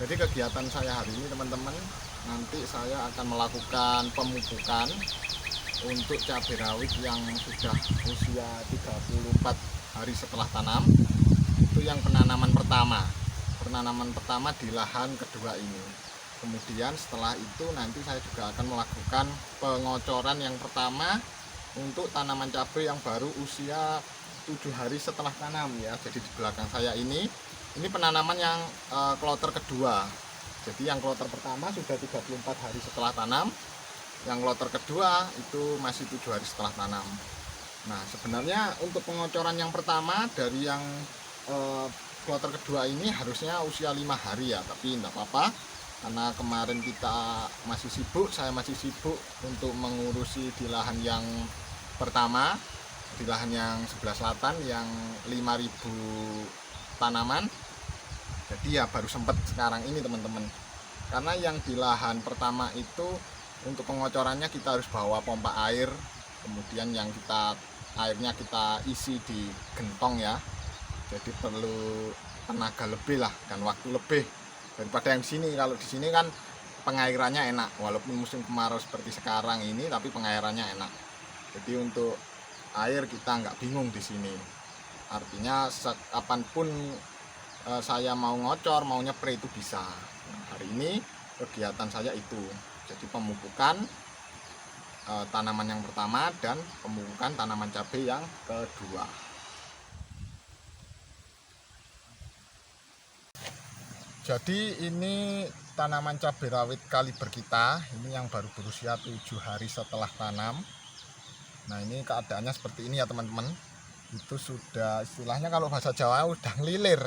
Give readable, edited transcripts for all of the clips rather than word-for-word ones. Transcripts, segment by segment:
Jadi kegiatan saya hari ini teman-teman, nanti saya akan melakukan pemupukan untuk cabai rawit yang sudah usia 34 hari setelah tanam. Itu yang penanaman pertama. Penanaman pertama di lahan kedua ini. Kemudian setelah itu nanti saya juga akan melakukan pengocoran yang pertama untuk tanaman cabai yang baru usia 7 hari setelah tanam ya. Jadi di belakang saya ini penanaman yang kloter kedua. Jadi yang kloter pertama sudah 34 hari setelah tanam, yang kloter kedua itu masih 7 hari setelah tanam. Nah sebenarnya untuk pengocoran yang pertama dari yang kloter kedua ini harusnya usia 5 hari ya, tapi tidak apa-apa karena kemarin kita masih sibuk, saya masih sibuk untuk mengurusi di lahan yang pertama, di lahan yang sebelah selatan yang 5.000 tanaman. Jadi ya baru sempat sekarang ini teman-teman, karena yang di lahan pertama itu untuk pengocorannya kita harus bawa pompa air, kemudian yang airnya kita isi di gentong ya, jadi perlu tenaga lebih lah dan waktu lebih daripada yang sini. Kalau di sini kan pengairannya enak, walaupun musim kemarau seperti sekarang ini, tapi pengairannya enak. Jadi untuk air kita nggak bingung di sini. Artinya kapanpun saya mau ngocor, mau nyepray itu bisa. Nah, hari ini kegiatan saya itu, jadi pemupukan tanaman yang pertama dan pemupukan tanaman cabai yang kedua. Jadi ini tanaman cabai rawit kaliber kita, ini yang baru berusia 7 hari setelah tanam. Nah ini keadaannya seperti ini ya teman-teman. Itu sudah istilahnya kalau bahasa Jawa udah ngelilir,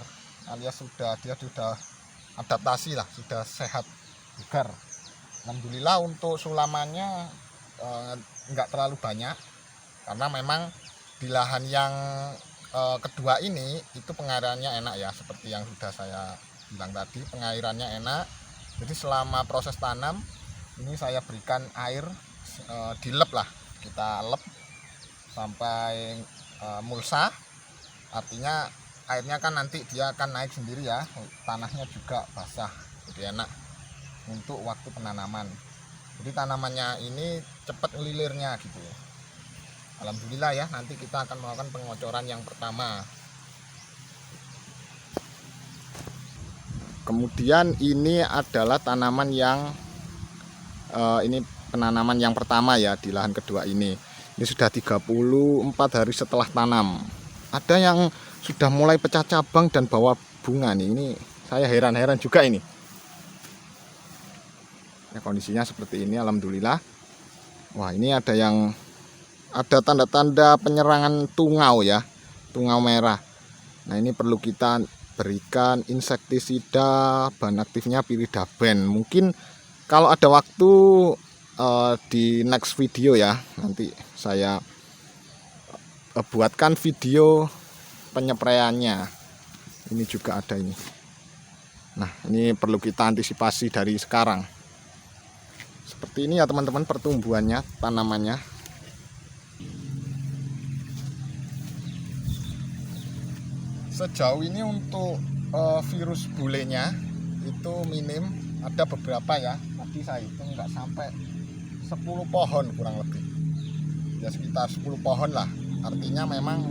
alias dia sudah adaptasi lah, sudah sehat bugar. Alhamdulillah untuk sulamannya enggak terlalu banyak, karena memang di lahan yang kedua ini itu pengairannya enak ya, seperti yang sudah saya bilang tadi, pengairannya enak. Jadi selama proses tanam ini saya berikan air, dilep lah, kita lep sampai mulsa, artinya airnya kan nanti dia akan naik sendiri ya, tanahnya juga basah, jadi enak untuk waktu penanaman. Jadi tanamannya ini cepat ngelilirnya gitu. Alhamdulillah ya, nanti kita akan melakukan pengocoran yang pertama. Kemudian ini adalah tanaman yang ini penanaman yang pertama ya di lahan kedua ini. Ini sudah 34 hari setelah tanam. Ada yang sudah mulai pecah cabang dan bawa bunga nih. Ini saya heran-heran juga ini. Ya, kondisinya seperti ini, alhamdulillah. Wah, ini ada tanda-tanda penyerangan tungau ya, tungau merah. Nah, ini perlu kita berikan insektisida, bahan aktifnya Pyridaben. Mungkin kalau ada waktu di next video ya, nanti saya buatkan video penyepraiannya. Ini juga ada ini. Nah, ini perlu kita antisipasi dari sekarang. Seperti ini ya teman-teman pertumbuhannya, tanamannya. Sejauh ini untuk virus bulenya itu minim, ada beberapa ya. Tadi saya hitung nggak sampai 10 pohon kurang lebih. Ya sekitar 10 pohon lah. Artinya memang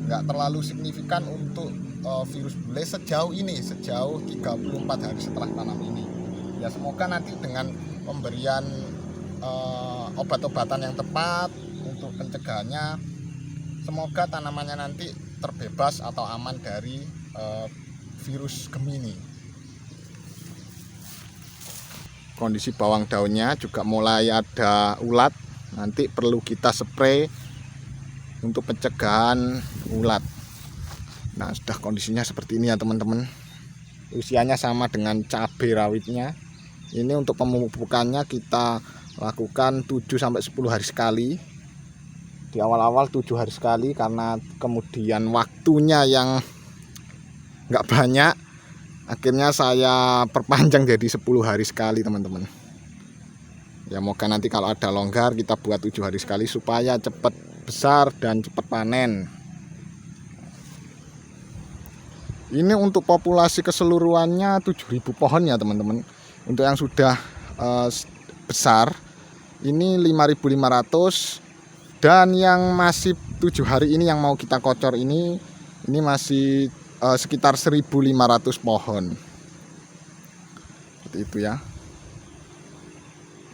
nggak terlalu signifikan untuk virus bule sejauh ini, sejauh 34 hari setelah tanam ini. Ya semoga nanti dengan pemberian obat-obatan yang tepat untuk pencegahannya, semoga tanamannya nanti terbebas atau aman dari virus Gemini. Kondisi bawang daunnya juga mulai ada ulat, nanti perlu kita spray untuk pencegahan ulat. Nah sudah kondisinya seperti ini ya teman-teman. Usianya sama dengan cabai rawitnya. Ini untuk pemupukannya kita lakukan 7-10 hari sekali. Di awal-awal 7 hari sekali, karena kemudian waktunya yang nggak banyak, akhirnya saya perpanjang jadi 10 hari sekali teman-teman. Ya moga nanti kalau ada longgar kita buat 7 hari sekali supaya cepat besar dan cepat panen. Ini untuk populasi keseluruhannya 7.000 pohon ya teman-teman. Untuk yang sudah besar ini 5.500, dan yang masih 7 hari ini yang mau kita kocor ini masih sekitar 1.500 pohon. Seperti itu ya.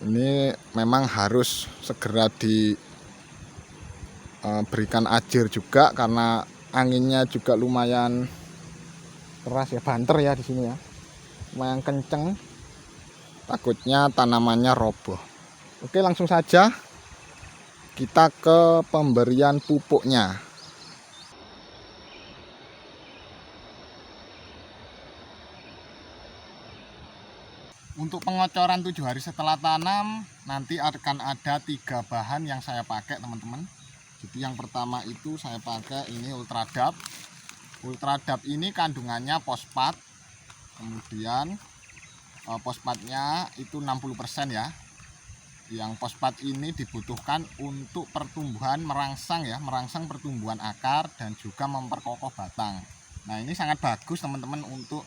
Ini memang harus segera diberikan ajer juga karena anginnya juga lumayan keras ya, banter ya di sini ya. Lumayan kenceng. Takutnya tanamannya roboh. Oke, langsung saja kita ke pemberian pupuknya. Untuk pengocoran 7 hari setelah tanam, nanti akan ada 3 bahan yang saya pakai teman-teman. Jadi yang pertama itu saya pakai ini Ultradap. Ultradap ini kandungannya fosfat. Kemudian fosfatnya itu 60% ya. Yang fosfat ini dibutuhkan untuk pertumbuhan merangsang ya, merangsang pertumbuhan akar dan juga memperkokoh batang. Nah, ini sangat bagus teman-teman untuk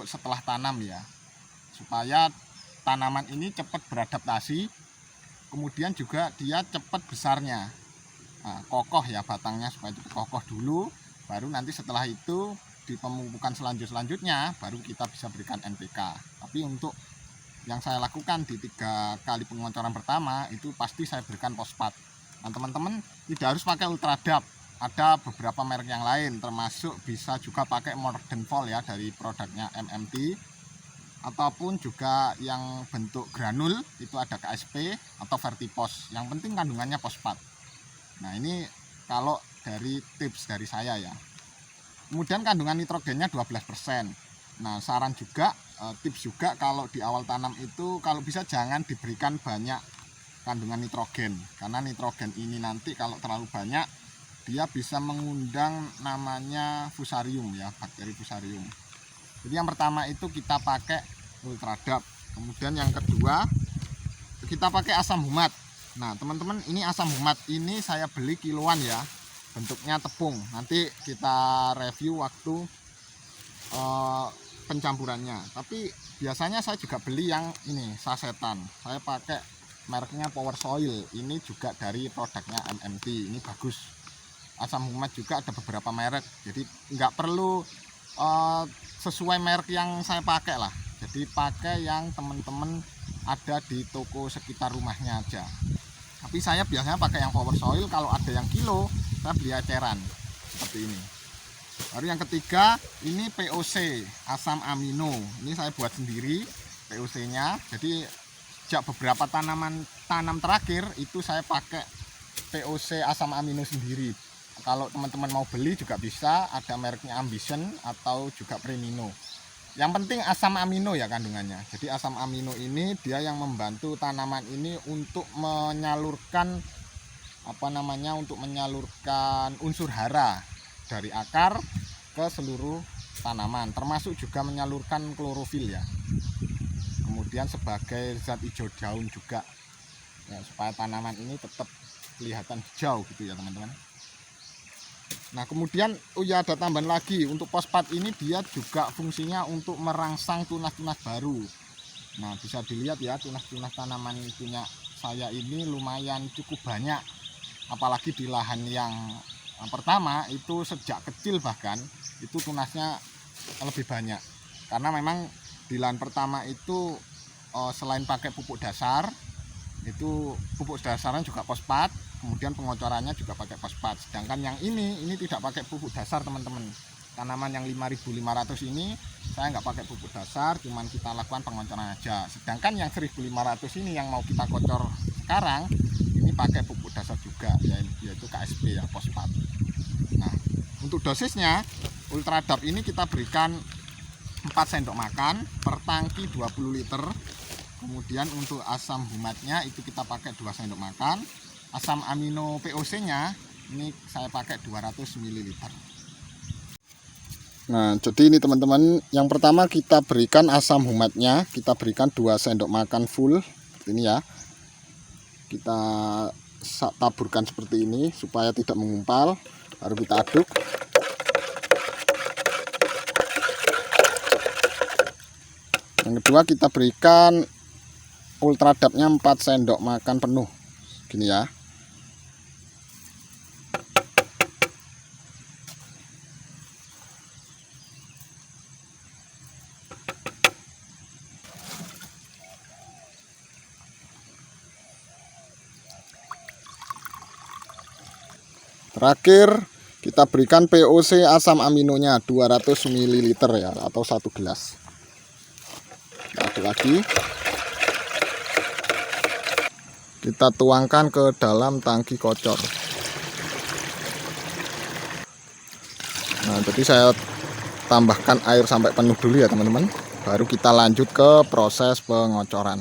setelah tanam ya, supaya tanaman ini cepat beradaptasi, kemudian juga dia cepat besarnya, kokoh ya batangnya, supaya itu kokoh dulu, baru nanti setelah itu di pemupukan selanjutnya baru kita bisa berikan NPK. Tapi untuk yang saya lakukan di 3 kali pengocoran pertama itu pasti saya berikan fosfat. Nah teman-teman tidak harus pakai Ultradap, ada beberapa merek yang lain, termasuk bisa juga pakai Modern Vol ya dari produknya MMT, ataupun juga yang bentuk granul itu ada KSP atau Vertipos. Yang penting kandungannya fosfat. Nah ini kalau dari tips dari saya ya. Kemudian kandungan nitrogennya 12%. Nah saran juga, tips juga kalau di awal tanam itu kalau bisa jangan diberikan banyak kandungan nitrogen, karena nitrogen ini nanti kalau terlalu banyak dia bisa mengundang namanya fusarium ya, bakteri fusarium. Jadi yang pertama itu kita pakai Ultradap. Kemudian yang kedua kita pakai asam humat. Nah teman-teman, ini asam humat ini saya beli kiloan ya, bentuknya tepung. Nanti kita review waktu pencampurannya. Tapi biasanya saya juga beli yang ini sasetan. Saya pakai mereknya Power Soil. Ini juga dari produknya MMT. Ini bagus. Asam humat juga ada beberapa merek. Jadi nggak perlu sesuai merek yang saya pakai lah. Jadi pakai yang teman-teman ada di toko sekitar rumahnya aja. Tapi saya biasanya pakai yang Power Soil. Kalau ada yang kilo, saya beli eceran seperti ini. Baru yang ketiga ini POC, asam amino. Ini saya buat sendiri POC nya. Jadi sejak beberapa tanam terakhir itu saya pakai POC asam amino sendiri. Kalau teman-teman mau beli juga bisa, ada mereknya Ambition atau juga Premino. Yang penting asam amino ya kandungannya. Jadi asam amino ini dia yang membantu tanaman ini untuk menyalurkan untuk menyalurkan unsur hara dari akar ke seluruh tanaman, termasuk juga menyalurkan klorofil ya. Kemudian sebagai zat hijau daun juga ya, supaya tanaman ini tetap kelihatan hijau gitu ya teman-teman. Nah kemudian ada tambahan lagi untuk fosfat ini, dia juga fungsinya untuk merangsang tunas-tunas baru. Nah bisa dilihat ya, tunas-tunas tanaman punya saya ini lumayan cukup banyak, apalagi di lahan yang pertama itu sejak kecil bahkan itu tunasnya lebih banyak, karena memang di lahan pertama itu selain pakai pupuk dasar, itu pupuk dasarnya juga fosfat, kemudian pengocorannya juga pakai fosfat. Sedangkan yang ini tidak pakai pupuk dasar teman-teman. Tanaman yang 5.500 ini saya nggak pakai pupuk dasar, cuman kita lakukan pengocoran aja. Sedangkan yang 1.500 ini yang mau kita kocor sekarang ini pakai pupuk dasar juga, yaitu KSP ya, fosfat. Nah untuk dosisnya Ultradap ini kita berikan 4 sendok makan per tangki 20 liter. Kemudian untuk asam humatnya itu kita pakai 2 sendok makan. Asam amino POC nya ini saya pakai 200 ml. Nah jadi ini teman-teman, yang pertama kita berikan asam humatnya, kita berikan 2 sendok makan full ini ya. Kita taburkan seperti ini supaya tidak mengumpal, baru kita aduk. Yang kedua kita berikan ultradapnya 4 sendok makan penuh gini ya. Terakhir kita berikan POC asam aminonya 200 ml ya, atau 1 gelas. Aduk lagi. Kita tuangkan ke dalam tangki kocor. Nah, jadi saya tambahkan air sampai penuh dulu ya teman-teman. Baru kita lanjut ke proses pengocoran.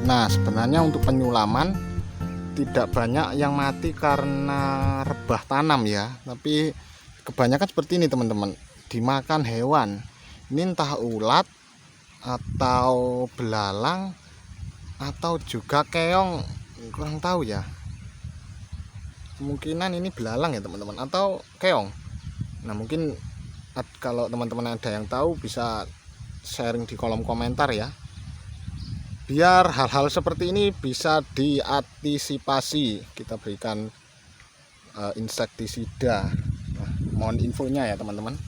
Nah, sebenarnya untuk penyulaman tidak banyak yang mati karena rebah tanam ya, tapi kebanyakan seperti ini teman-teman, dimakan hewan. Ini entah ulat atau belalang atau juga keong, kurang tahu ya. Kemungkinan ini belalang ya teman-teman, atau keong. Nah, mungkin kalau teman-teman ada yang tahu bisa sharing di kolom komentar ya, biar hal-hal seperti ini bisa diantisipasi. Kita berikan insektisida. Nah, mohon infonya ya teman-teman.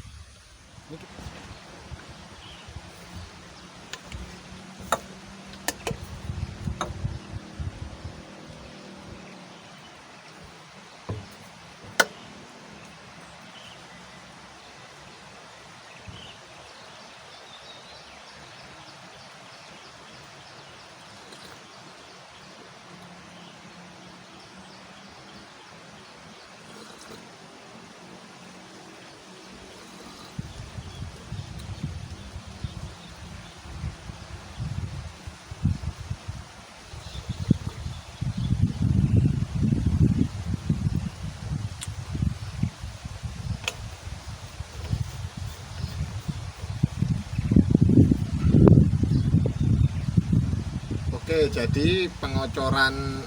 Oke, jadi pengocoran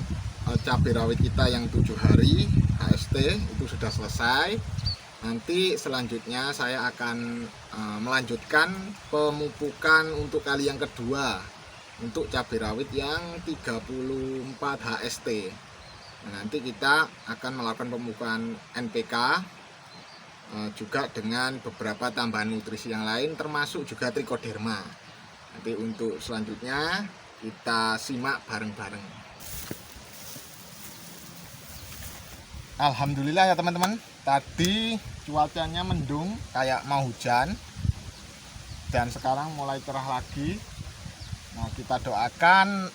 cabai rawit kita yang 7 hari HST itu sudah selesai. Nanti selanjutnya saya akan melanjutkan pemupukan untuk kali yang kedua untuk cabai rawit yang 34 HST. Nah, nanti kita akan melakukan pemupukan NPK juga dengan beberapa tambahan nutrisi yang lain, termasuk juga trichoderma. Nanti untuk selanjutnya kita simak bareng-bareng. Alhamdulillah ya teman-teman, tadi cuacanya mendung kayak mau hujan dan sekarang mulai cerah lagi. Nah, kita doakan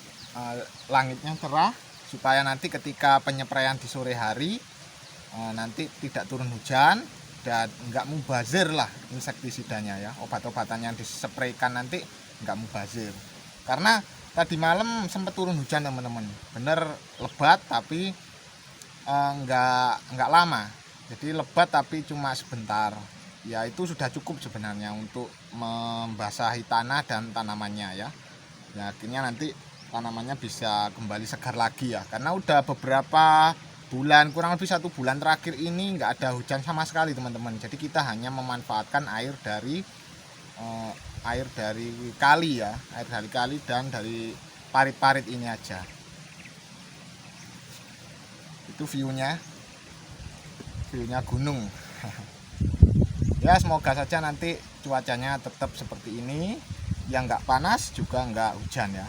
langitnya cerah supaya nanti ketika penyepraian di sore hari nanti tidak turun hujan dan enggak mubazir lah insektisidanya ya, obat-obatan yang dispraykan nanti enggak mubazir. Karena tadi malam sempat turun hujan teman-teman, bener lebat tapi enggak lama. Jadi lebat tapi cuma sebentar. Ya itu sudah cukup sebenarnya untuk membasahi tanah dan tanamannya ya. Ya akhirnya nanti tanamannya bisa kembali segar lagi ya. Karena udah beberapa bulan, kurang lebih 1 bulan terakhir ini enggak ada hujan sama sekali teman-teman. Jadi kita hanya memanfaatkan air dari kali ya, air dari kali dan dari parit-parit ini aja. Itu view-nya gunung. Ya semoga saja nanti cuacanya tetap seperti ini, yang nggak panas juga nggak hujan ya.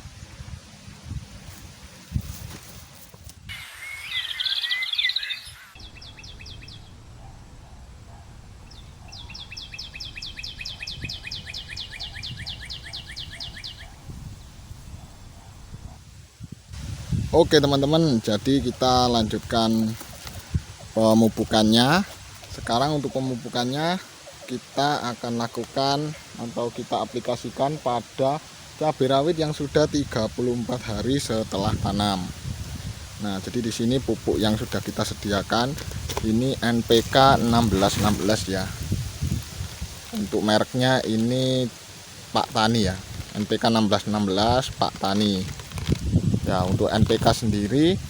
Oke teman-teman, jadi kita lanjutkan pemupukannya. Sekarang untuk pemupukannya kita akan lakukan atau kita aplikasikan pada cabai rawit yang sudah 34 hari setelah tanam. Nah, jadi di sini pupuk yang sudah kita sediakan ini NPK 1616 ya. Untuk mereknya ini Pak Tani ya. NPK 1616 Pak Tani. Ya, untuk NPK sendiri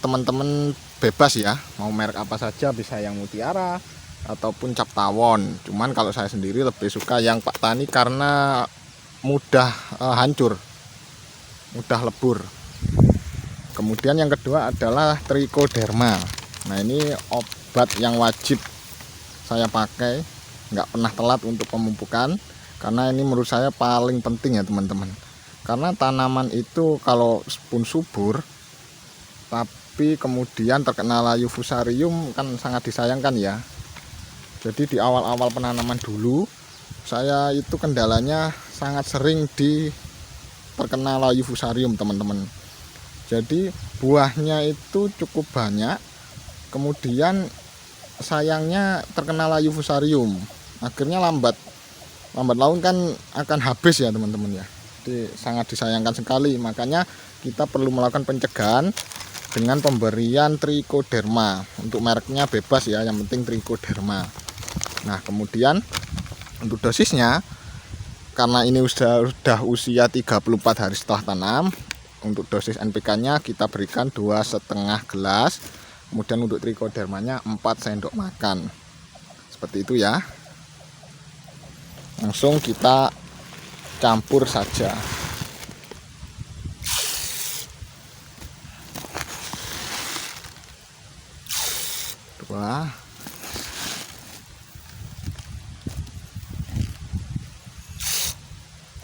teman-teman bebas ya, mau merek apa saja, bisa yang Mutiara ataupun Cap Tawon. Cuman kalau saya sendiri lebih suka yang Pak Tani karena mudah hancur, mudah lebur. Kemudian yang kedua adalah Trichoderma. Nah, ini obat yang wajib saya pakai, nggak pernah telat untuk pemupukan, karena ini menurut saya paling penting ya teman-teman. Karena tanaman itu kalau pun subur tapi kemudian terkena layu fusarium kan sangat disayangkan ya. Jadi di awal-awal penanaman dulu saya itu kendalanya sangat sering terkena layu fusarium teman-teman. Jadi buahnya itu cukup banyak, kemudian sayangnya terkena layu fusarium, akhirnya lambat laun kan akan habis ya teman-teman ya. Jadi sangat disayangkan sekali, makanya kita perlu melakukan pencegahan dengan pemberian Trichoderma. Untuk mereknya bebas ya, yang penting Trichoderma. Nah, kemudian untuk dosisnya, karena ini sudah usia 34 hari setelah tanam, untuk dosis NPK-nya kita berikan 2,5 gelas. Kemudian untuk Trichodermanya 4 sendok makan. Seperti itu ya. Langsung kita campur saja. Dua.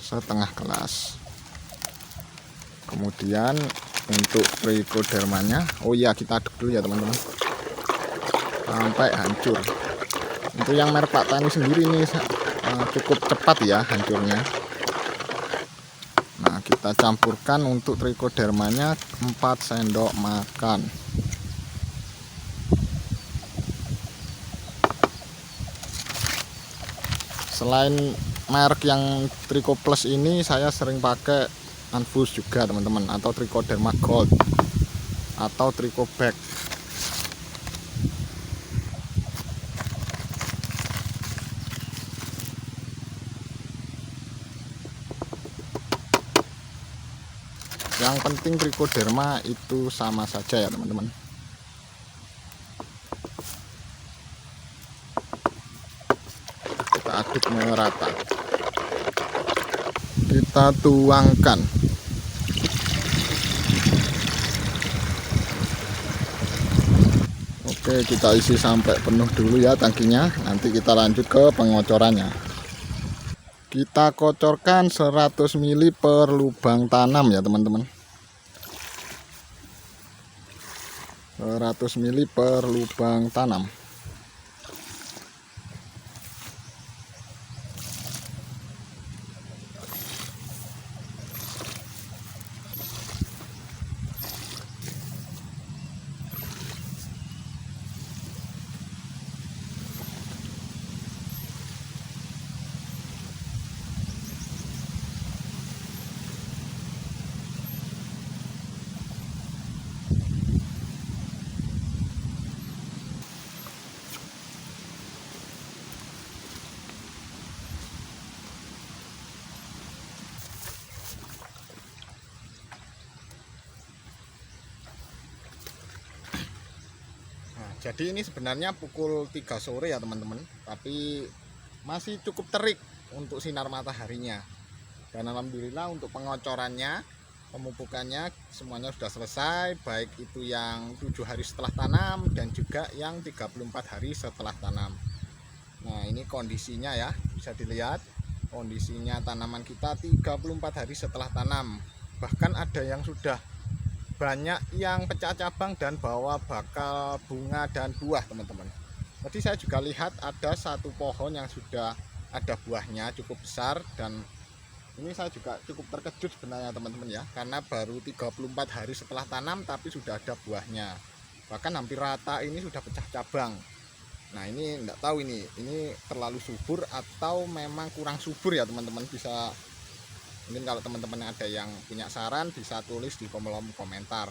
Setengah gelas. Kemudian untuk Trichodermanya, oh iya kita aduk dulu ya teman-teman, sampai hancur. Untuk yang merek Pak Tani sendiri ini cukup cepat ya hancurnya. Nah, kita campurkan untuk Trichodermanya 4 sendok makan. Selain merek yang Tricho Plus ini, saya sering pakai Anfus juga teman-teman, atau Trichoderma Gold atau Tricho Back. Yang penting Trichoderma itu sama saja ya teman-teman. Kita aduk merata. Kita tuangkan. Oke, kita isi sampai penuh dulu ya tangkinya. Nanti kita lanjut ke pengocorannya. Kita kocorkan 100 ml per lubang tanam ya teman-teman. 100 ml per lubang tanam. Jadi ini sebenarnya pukul 3 sore ya teman-teman, tapi masih cukup terik untuk sinar mataharinya. Dan alhamdulillah untuk pengocorannya, pemupukannya semuanya sudah selesai, baik itu yang 7 hari setelah tanam dan juga yang 34 hari setelah tanam. Nah, ini kondisinya ya, bisa dilihat kondisinya tanaman kita 34 hari setelah tanam. Bahkan ada yang sudah banyak yang pecah cabang dan bawa bakal bunga dan buah, teman-teman. Tadi saya juga lihat ada satu pohon yang sudah ada buahnya cukup besar, dan ini saya juga cukup terkejut sebenarnya teman-teman ya, karena baru 34 hari setelah tanam tapi sudah ada buahnya. Bahkan hampir rata ini sudah pecah cabang. Nah, ini enggak tahu ini terlalu subur atau memang kurang subur ya teman-teman. Bisa mungkin kalau teman-teman ada yang punya saran bisa tulis di kolom komentar.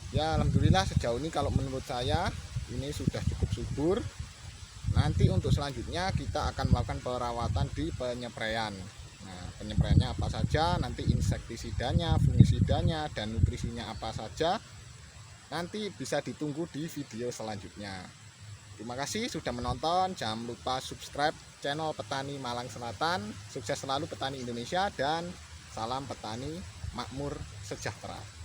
Ya alhamdulillah sejauh ini kalau menurut saya ini sudah cukup subur. Nanti untuk selanjutnya kita akan melakukan perawatan di penyepraian. Nah, penyepraiannya apa saja, nanti insektisidanya, fungisidanya, dan nutrisinya apa saja, nanti bisa ditunggu di video selanjutnya. Terima kasih sudah menonton. Jangan lupa subscribe channel Petani Malang Selatan. Sukses selalu petani Indonesia dan salam petani makmur sejahtera.